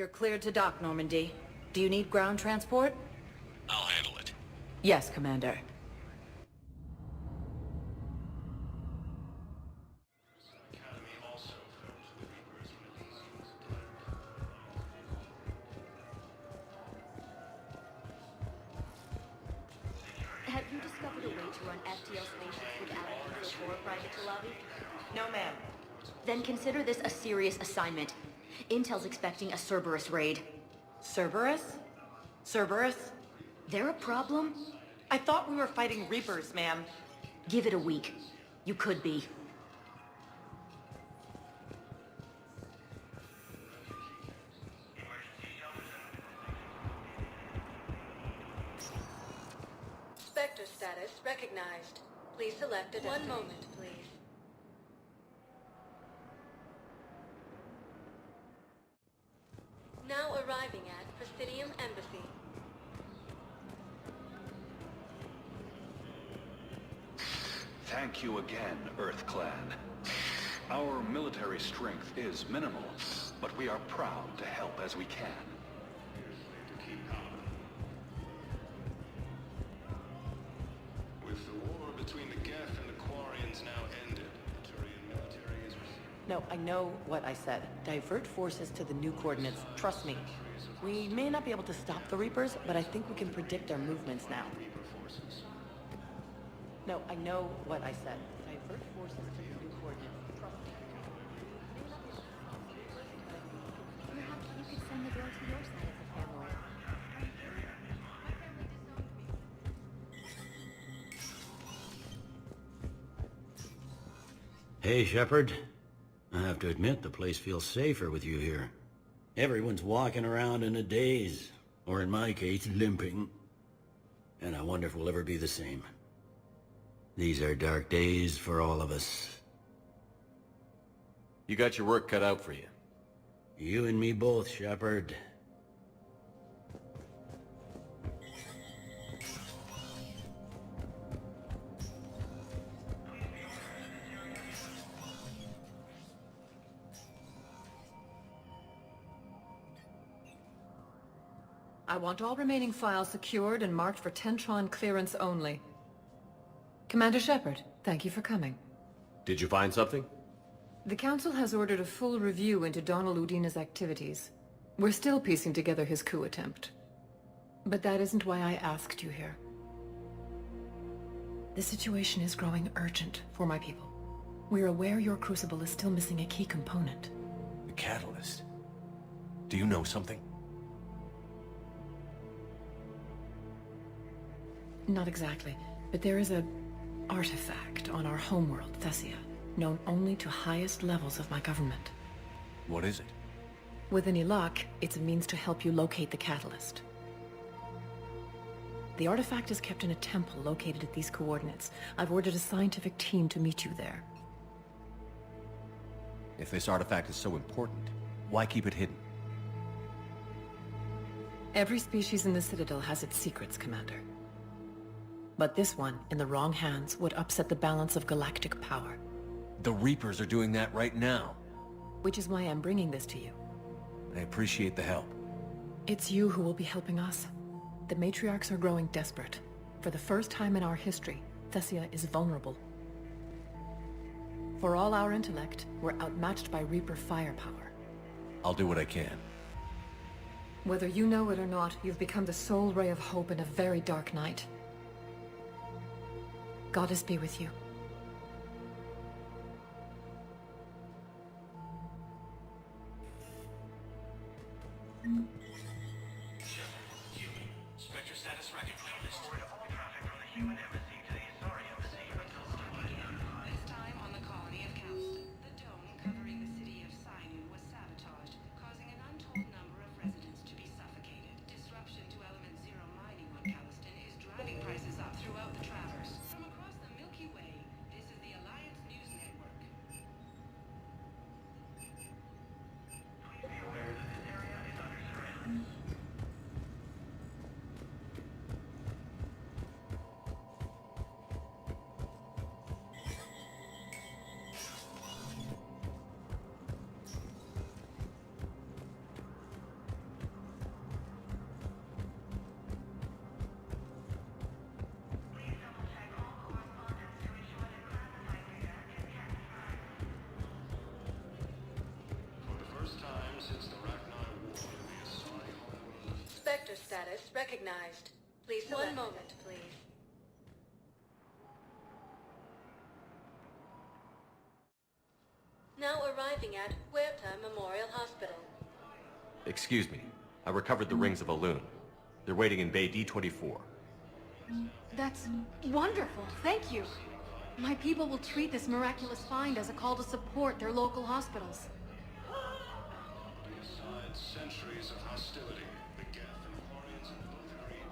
You're cleared to dock, Normandy. Do you need ground transport? I'll handle it. Yes, Commander. Have you discovered a way to run FTL spaceships without a user or a private to lobby? No, ma'am. Then consider this a serious assignment. Intel's expecting a Cerberus raid. Cerberus? Cerberus? They're a problem? I thought we were fighting Reapers, ma'am. Give it a week. You could be. Spectre status recognized. Please select a destination. 1 moment, please. Now arriving at Presidium Embassy. Thank you again, Earth Clan. Our military strength is minimal, but we are proud to help as we can. With the war between the Geth and the Quarians now ended, the Turian military is receiving... No, I know what I said. Divert forces to the new coordinates. Trust me. We may not be able to stop the Reapers, but I think we can predict their movements now. Reaper forces. No, I know what I said. Divert forces to the new coordinates. Trust me. Perhaps you could send the girl to your side of the family. Hey, Shepard. I have to admit, the place feels safer with you here. Everyone's walking around in a daze, or in my case, limping. And I wonder if we'll ever be the same. These are dark days for all of us. You got your work cut out for you. You and me both, Shepard. I want all remaining files secured and marked for Tentron clearance only. Commander Shepard, thank you for coming. Did you find something? The Council has ordered a full review into Donald Udina's activities. We're still piecing together his coup attempt. But that isn't why I asked you here. The situation is growing urgent for my people. We're aware your crucible is still missing a key component. The catalyst. Do you know something? Not exactly, but there is an artifact on our homeworld, Thessia, known only to highest levels of my government. What is it? With any luck, it's a means to help you locate the catalyst. The artifact is kept in a temple located at these coordinates. I've ordered a scientific team to meet you there. If this artifact is so important, why keep it hidden? Every species in the Citadel has its secrets, Commander. But this one, in the wrong hands, would upset the balance of galactic power. The Reapers are doing that right now. Which is why I'm bringing this to you. I appreciate the help. It's you who will be helping us. The matriarchs are growing desperate. For the first time in our history, Thessia is vulnerable. For all our intellect, we're outmatched by Reaper firepower. I'll do what I can. Whether you know it or not, you've become the sole ray of hope in a very dark night. Goddess be with you. Spectre status recognized. This time on the colony of Calston. The dome covering the city of Sinu was sabotaged, causing an untold number of residents to be suffocated. Disruption to Element Zero mining on Calston is driving prices up throughout the Traverse. From across the Milky Way, this is the Alliance News Network. status recognized. Please select. One moment, please. Now arriving at Huerta Memorial Hospital. Excuse me. I recovered the rings of Elune. They're waiting in Bay D24. That's wonderful. Thank you. My people will treat this miraculous find as a call to support their local hospitals. Besides centuries of hostility, the Geth and Quarians have both agreed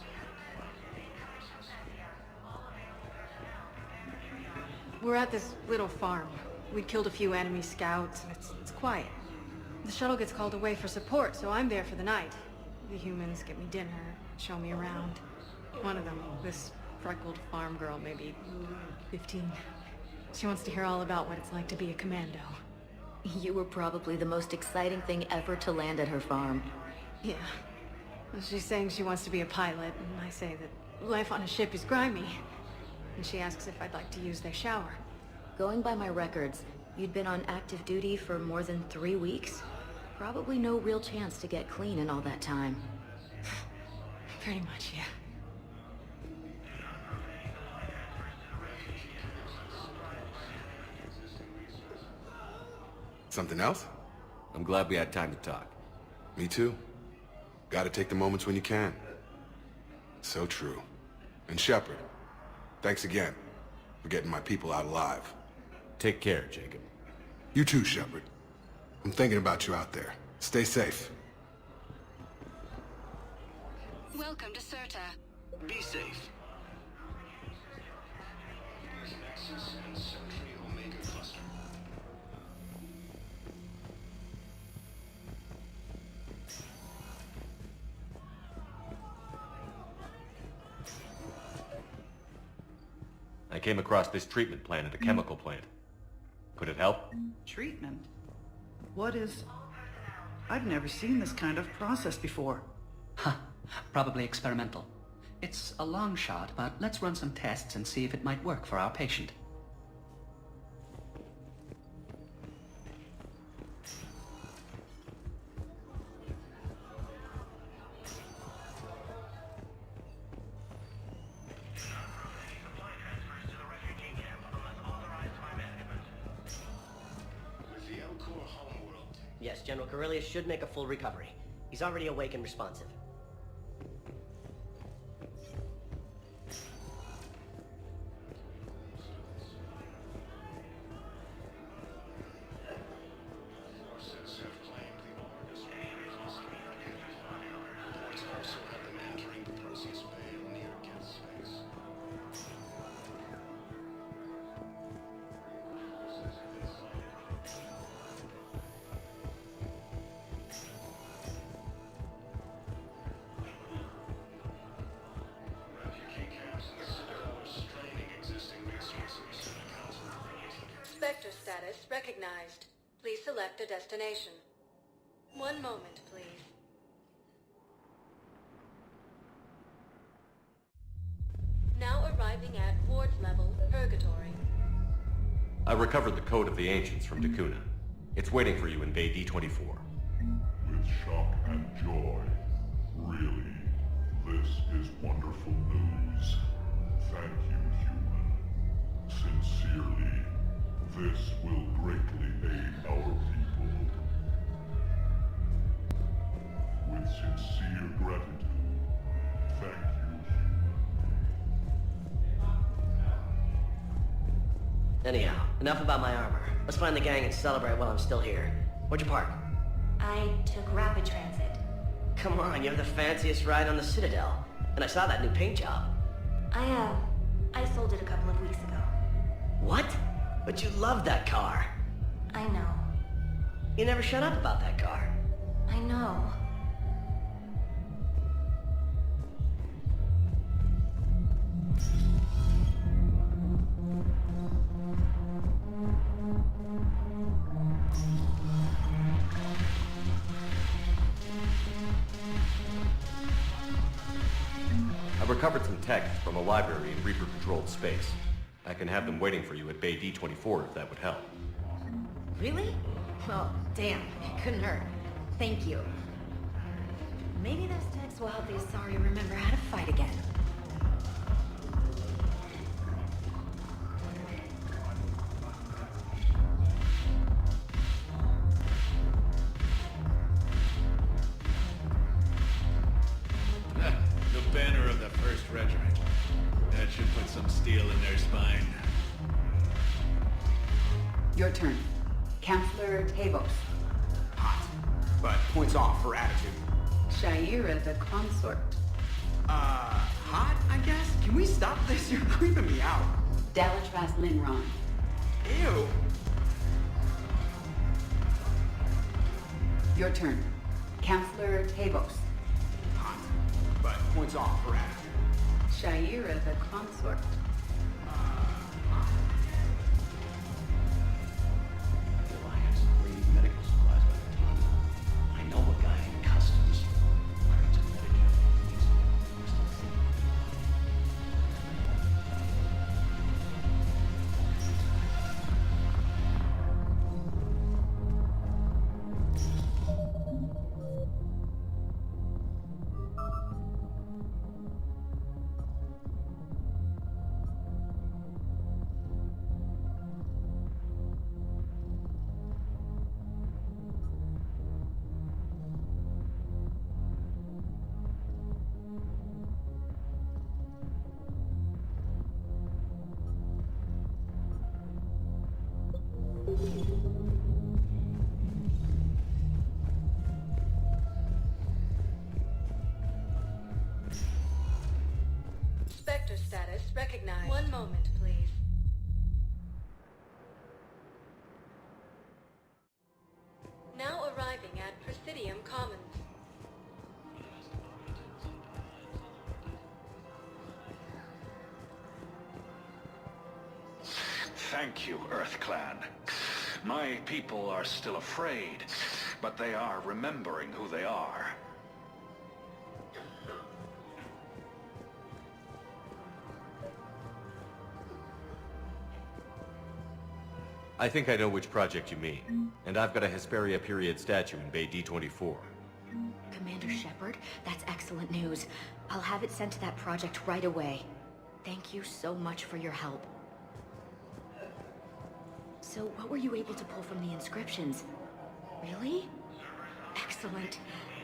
to We're at this little farm. We killed a few enemy scouts, and it's quiet. The shuttle gets called away for support, so I'm there for the night. The humans get me dinner, show me around. One of them, this freckled farm girl, maybe 15. She wants to hear all about what it's like to be a commando. You were probably the most exciting thing ever to land at her farm. Yeah. Well, she's saying she wants to be a pilot, and I say that life on a ship is grimy. And she asks if I'd like to use their shower. Going by my records, you'd been on active duty for more than 3 weeks. Probably no real chance to get clean in all that time. Pretty much, yeah. Something else? I'm glad we had time to talk. Me too. Gotta take the moments when you can. So true. And Shepard, thanks again for getting my people out alive. Take care, Jacob. You too, Shepard. I'm thinking about you out there. Stay safe. Welcome to Serta. Be safe. Nexus and Sentry Omega cluster. I came across this treatment plant at a chemical plant. Could it help? Treatment? What is... I've never seen this kind of process before. Huh. Probably experimental. It's a long shot, but let's run some tests and see if it might work for our patient. Yes, General Corellius should make a full recovery. He's already awake and responsive. Forces have claimed the order cluster. Reports also have them entering the Perseus Bay near Geth space. Refugee camps in the Citadel are straining existing resources. Council Spectre status recognized. Please select a destination. One moment, please. Now arriving at ward level Purgatory. I recovered the code of the Ancients from Dakuna. It's waiting for you in Bay D24. With shock and joy. Really, this is wonderful news. Thank you, human. Sincerely, this will greatly aid our people. With sincere gratitude, thank you, Anyhow, enough about my armor. Let's find the gang and celebrate while I'm still here. Where'd you park? I took rapid transit. Come on, you have the fanciest ride on the Citadel. And I saw that new paint job. I sold it a couple of weeks ago. What? But you loved that car. I know. You never shut up about that car. I know. I recovered some texts from a library in Reaper-controlled space. I can have them waiting for you at Bay D24 if that would help. Really? Oh, damn. It couldn't hurt. Thank you. Maybe those texts will help the Asari remember how to fight again. The banner of the 1st Regiment. That should put some steel in their spine. Your turn. Counselor Tavos. Hot. But points off for attitude. Shaira the consort. Hot, I guess? Can we stop this? You're creeping me out. Dalatras Linron. Ew. Your turn. Counselor Tavos. Hot. But points off for attitude. Shaira the consort. Reliance Green medical supplies by the ton. I know a guy in customs. Crates of Medicare. Spectre status recognized. One moment, please. Now arriving at Presidium Commons. Thank you, Earth Clan. My people are still afraid, but they are remembering who they are. I think I know which project you mean. And I've got a Hesperia period statue in Bay D24. Commander Shepard, that's excellent news. I'll have it sent to that project right away. Thank you so much for your help. So, what were you able to pull from the inscriptions? Really? Excellent.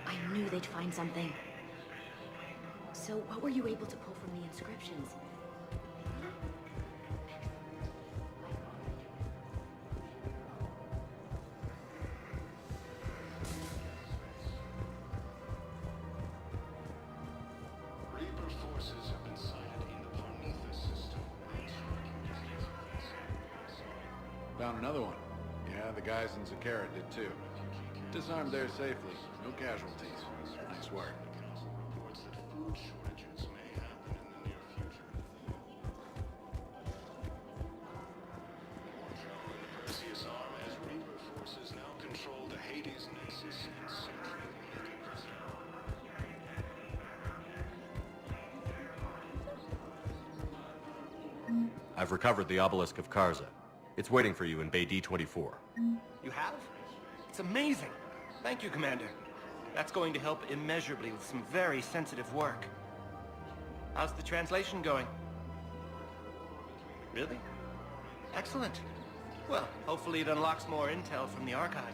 I knew they'd find something. So, what were you able to pull from the inscriptions? Reaper forces have been sighted in the Parnitha system. Found another one. Yeah, the guys in Zakara did too. Disarmed there safely. No casualties. Nice work. Reports that food shortages may happen in the near future. Perseus arm as Reaper forces now control the Hades Nexus and Central Prison. I've recovered the obelisk of Karza. It's waiting for you in Bay D24. You have? It's amazing. Thank you, Commander. That's going to help immeasurably with some very sensitive work. How's the translation going? Really? Excellent. Well, hopefully it unlocks more intel from the archive.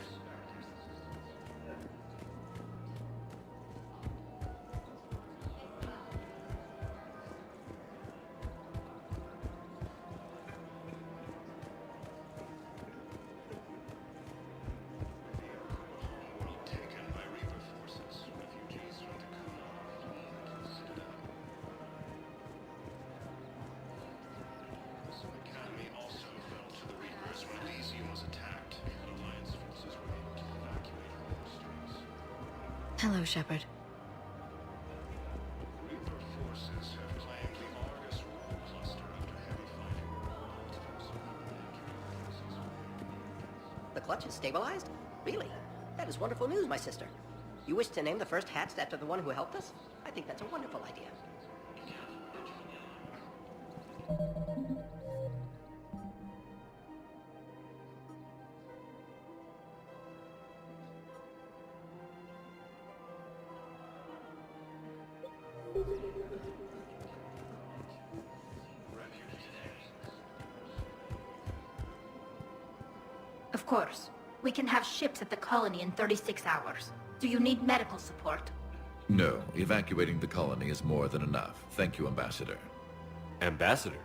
Taken by Reaper forces. Refugees from the Citadel. The Academy also fell to the Reapers when Elysium was attacked. Alliance forces were able to evacuate home streets. Hello, Shepard. Reaper forces have claimed the Argus War cluster after heavy fighting. The clutch is stabilized? Really? That is wonderful news, my sister. You wish to name the first hatched after the one who helped us? I think that's a wonderful idea. Of course. We can have ships at the colony in 36 hours. Do you need medical support? No, evacuating the colony is more than enough. Thank you, Ambassador. Ambassador?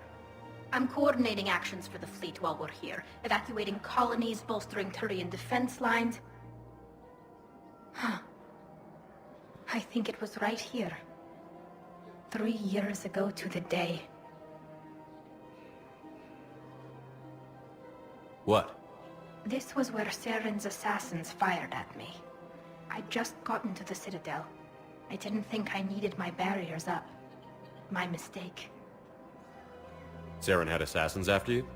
I'm coordinating actions for the fleet while we're here. Evacuating colonies, bolstering Turian defense lines. Huh. I think it was right here. 3 years ago to the day. What? This was where Saren's assassins fired at me. I'd just gotten to the Citadel. I didn't think I needed my barriers up. My mistake. Saren had assassins after you?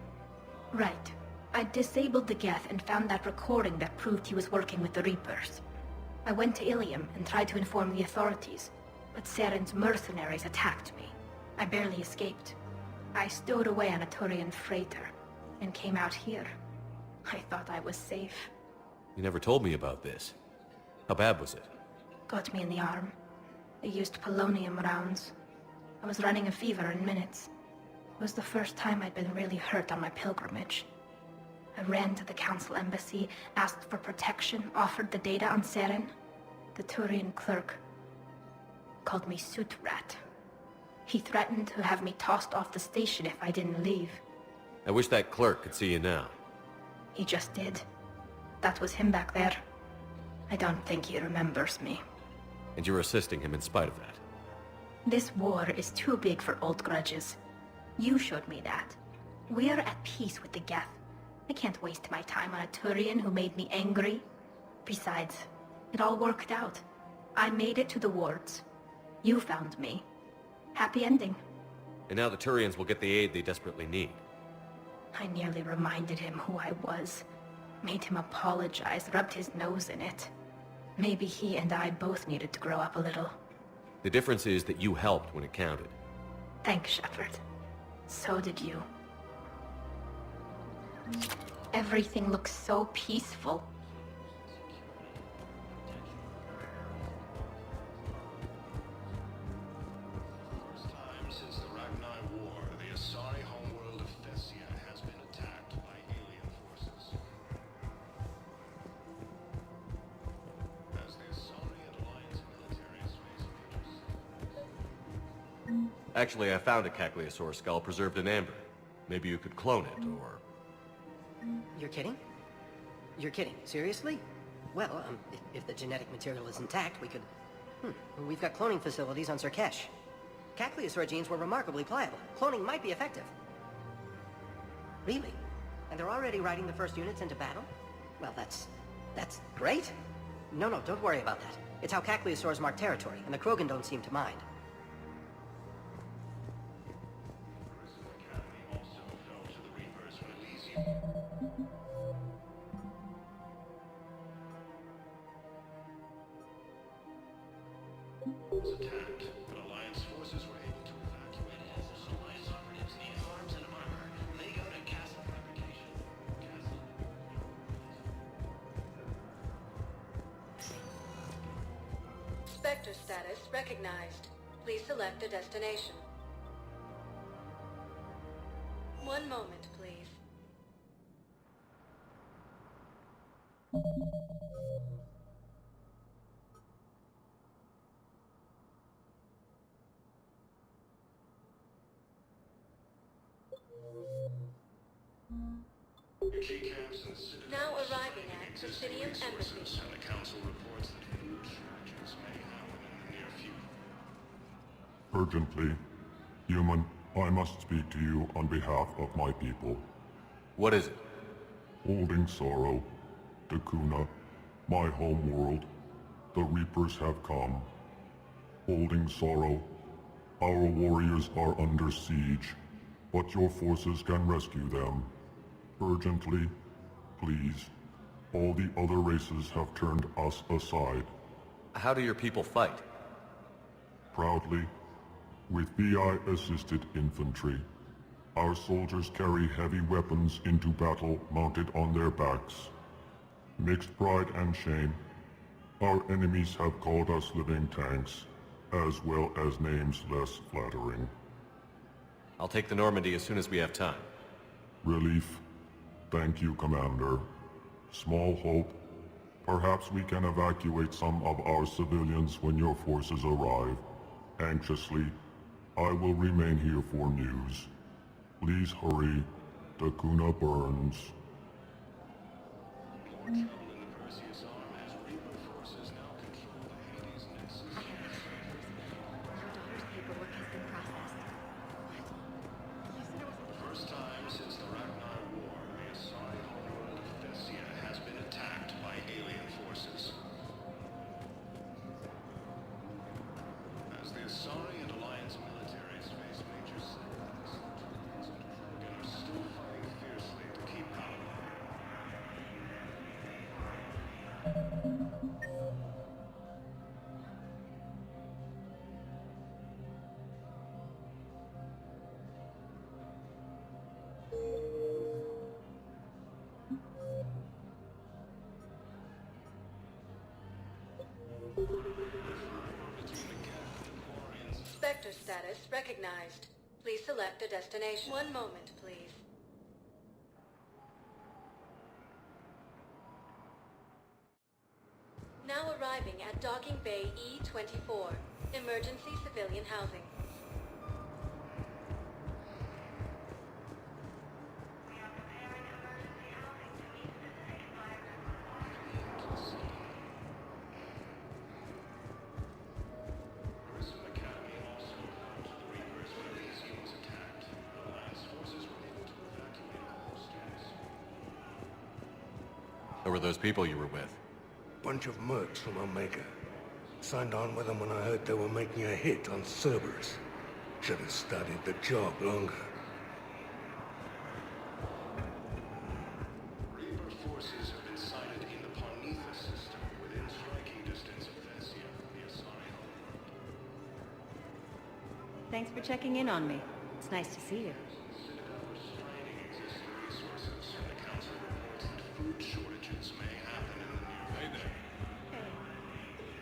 Right. I disabled the Geth and found that recording that proved he was working with the Reapers. I went to Ilium and tried to inform the authorities, but Saren's mercenaries attacked me. I barely escaped. I stowed away on a Turian freighter and came out here. I thought I was safe. You never told me about this. How bad was it? Got me in the arm. They used polonium rounds. I was running a fever in minutes. It was the first time I'd been really hurt on my pilgrimage. I ran to the Council embassy, asked for protection, offered the data on Saren. The Turian clerk called me Soot Rat. He threatened to have me tossed off the station if I didn't leave. I wish that clerk could see you now. He just did. That was him back there. I don't think he remembers me. And you're assisting him in spite of that. This war is too big for old grudges. You showed me that. We're at peace with the Geth. I can't waste my time on a Turian who made me angry. Besides, it all worked out. I made it to the wards. You found me. Happy ending. And now the Turians will get the aid they desperately need. I nearly reminded him who I was. Made him apologize, rubbed his nose in it. Maybe he and I both needed to grow up a little. The difference is that you helped when it counted. Thanks, Shepard. So did you. Everything looks so peaceful. First time since the Ragnar War, the Asari homeworld of Thessia has been attacked by alien forces. As the Asari and Alliance military space features. Actually, I found a Cagliasaur skull preserved in amber. Maybe you could clone it, or... You're kidding? You're kidding. Seriously? Well, if the genetic material is intact, we could... We've got cloning facilities on Surkesh. Cagliasaur genes were remarkably pliable. Cloning might be effective. Really? And they're already riding the first units into battle? Well, that's great. No, don't worry about that. It's how Cagliasaurs mark territory, and the Krogan don't seem to mind. Was attacked, but Alliance forces were able to evacuate it. Alliance operatives need arms and armor. They go to Castle Fabrication. Spectre status recognized. Please select a destination. 1 moment, please. Key camps in the Citadel. Now arriving at Presidium Embassy. And the Council reports that food shortages may happen in the near future. Urgently, human, I must speak to you on behalf of my people. What is it? Holding sorrow, Dakuna, my home world, the Reapers have come. Holding sorrow, our warriors are under siege, but your forces can rescue them. Urgently, please. All the other races have turned us aside. How do your people fight? Proudly, with BI-assisted infantry. Our soldiers carry heavy weapons into battle mounted on their backs. Mixed pride and shame, our enemies have called us living tanks, as well as names less flattering. I'll take the Normandy as soon as we have time. Relief. Thank you, Commander. Small hope. Perhaps we can evacuate some of our civilians when your forces arrive. Anxiously, I will remain here for news. Please hurry. The Kuna burns. More trouble in the Perseus arm as Reaper forces now control the Hades nexus. Your daughter's paperwork has been processed. First time since the Ragnar War, the Asari homeworld of Thessia has been attacked by alien forces. As the Asari and Alliance militaries face major setbacks, Paragon are still fighting fiercely to keep power. Spectre status recognized. Please select a destination. One moment, please. Now arriving at Docking Bay E-24. Emergency civilian housing. Who were those people you were with? Bunch of mercs from Omega. Signed on with them when I heard they were making a hit on Cerberus. Should have studied the job longer. Reaper forces have been sighted in the Parnitha system within striking distance of Thessia, the Asari homeworld. Thanks for checking in on me. It's nice to see you. Citadel is straining existing resources, and the Council reports that food shortages may happen in the near future.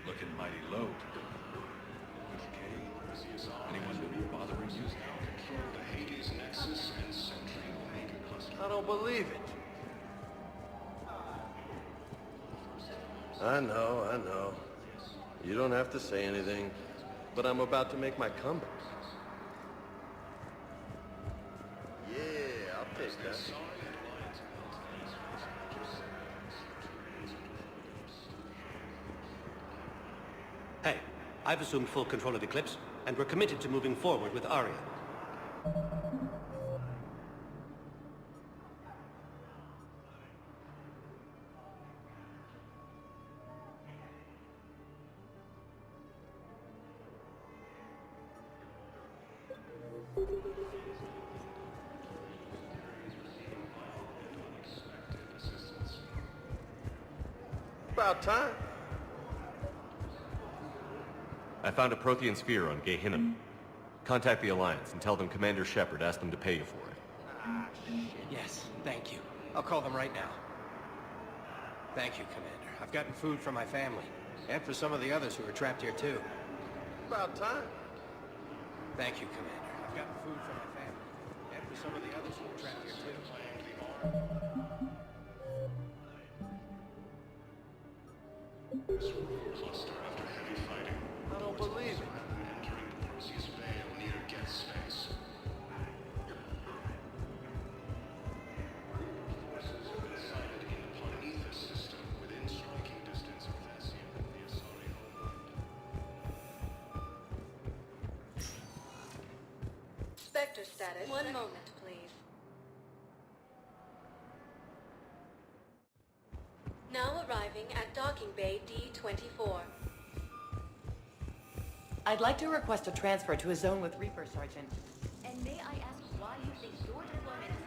Looking mighty low. Perseus arm Anyone has been bothering you? now control the Hades nexus and Sentry Omega cluster. I don't believe it. I know. You don't have to say anything, but I'm about to make my comeback. Yeah, I'll take that. Hey, I've assumed full control of Eclipse, and we're committed to moving forward with Aria. About time. I found a Prothean sphere on Gehinnom. Contact the Alliance and tell them Commander Shepard asked them to pay you for it. Yes, thank you. I'll call them right now. Thank you, Commander. I've gotten food for my family, and for some of the others who are trapped here too. About time. Thank you, Commander. I've gotten food for my family, and for some of the others who are trapped here too. This cluster after heavy fighting. I don't believe it. Entering the Perseus Veil near Get Space. Forces have been sighted in the Parnitha system within striking distance of Thessia, the Asari homeworld. Spectre status. One moment, please. Now arriving at Docking Bay D-24. I'd like to request a transfer to a zone with Reaper, Sergeant. And may I ask why you think your deployment is